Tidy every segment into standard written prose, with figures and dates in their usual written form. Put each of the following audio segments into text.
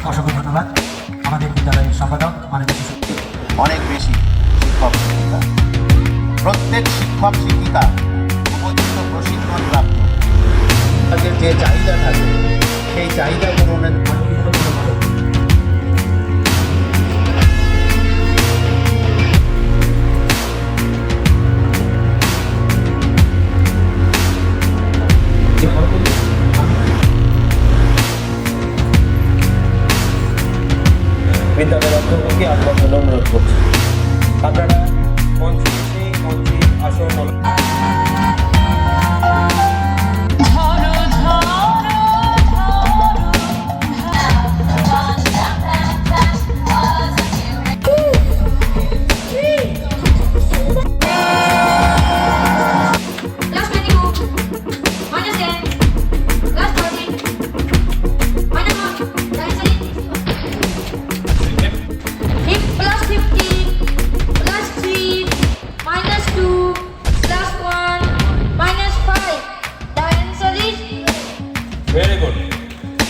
অসংখ্য ধন্যবাদ আমাদের বিদ্যালয়ের সম্পাদক মাননীয় শিশু। অনেক বেশি শিক্ষক শিক্ষিকা, প্রত্যেক শিক্ষক শিক্ষিকা উপযুক্ত প্রশিক্ষণ প্রাপ্ত। তাদের যে চাহিদা থাকে সেই চাহিদা পূরণের বিদ্যালয়ের অধ্যক্ষকে আপনার জন্য অনুরোধ করছি, আপনারা মঞ্চে আসন Very good.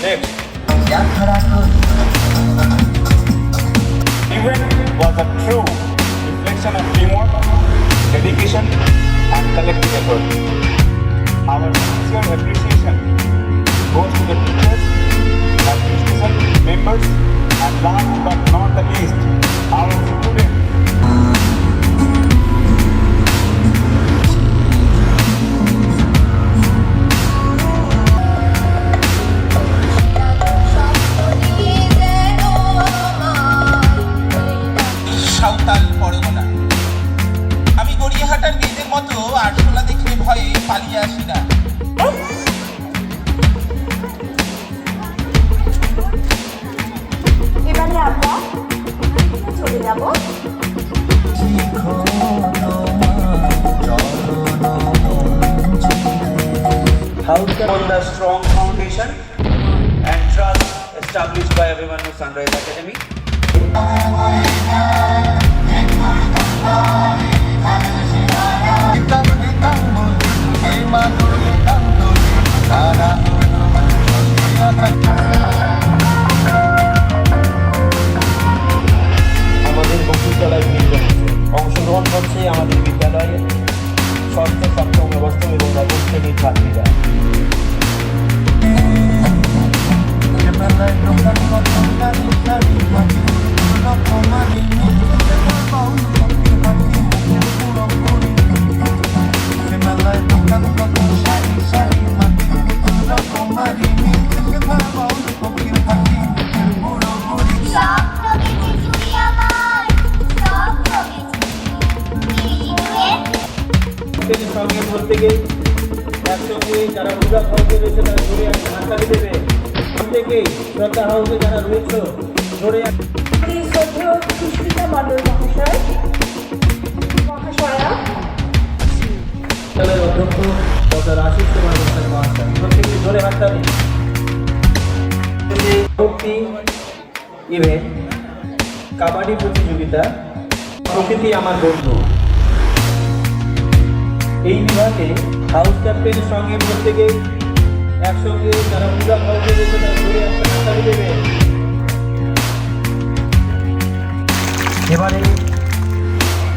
Next. Event was a true reflection of teamwork, dedication, and collective effort. Our sincere appreciation goes to the teachers, administration members, and last but not the least, our students. Santhal Pargana. আমি গড়িয়াহাটার মেয়েদের মতো আরশোলা দেখলে ভয়ে পালিয়ে আসি না। এবারে আমরা চলে যাব House on the strong foundation and trust established by Abhimanyu Sunrise Academy. আমাদের বকুলতলায় মিলন অংশগ্রহণ করছে আমাদের বিদ্যালয়ে ষষ্ঠ, সপ্তম, অষ্টম এবং নবম শ্রেণীর ছাত্রীরা। সঙ্গে বলতে গিয়ে একসঙ্গে যারা পূজা হাউসে রয়েছে তারা ধরে হাততালি দেবে। প্রত্যেকেই শ্রদ্ধা হাউসে যারা রয়েছে ধরে শ্রদ্ধেয় সুস্মিতা মণ্ডল মহাশয়া বিদ্যালয়ের অধ্যক্ষ ডক্টর আশিস কুমার মহাশয় প্রত্যেকেই ধরে হাততালি। ভক্তি ইভেন্ট, কাবাডি প্রতিযোগিতা, প্রকৃতি আমার বন্ধু, এই বিভাগে হাউস ক্যাপ্টেনের সঙ্গে প্রত্যেকে একসঙ্গে যারা পূজা হাউসে রয়েছে তারা ধরে একটা হাততালি দেবে।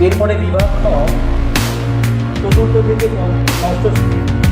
এরপরে বিভাগ চতুর্থ থেকে ষষ্ঠ শ্রেণী।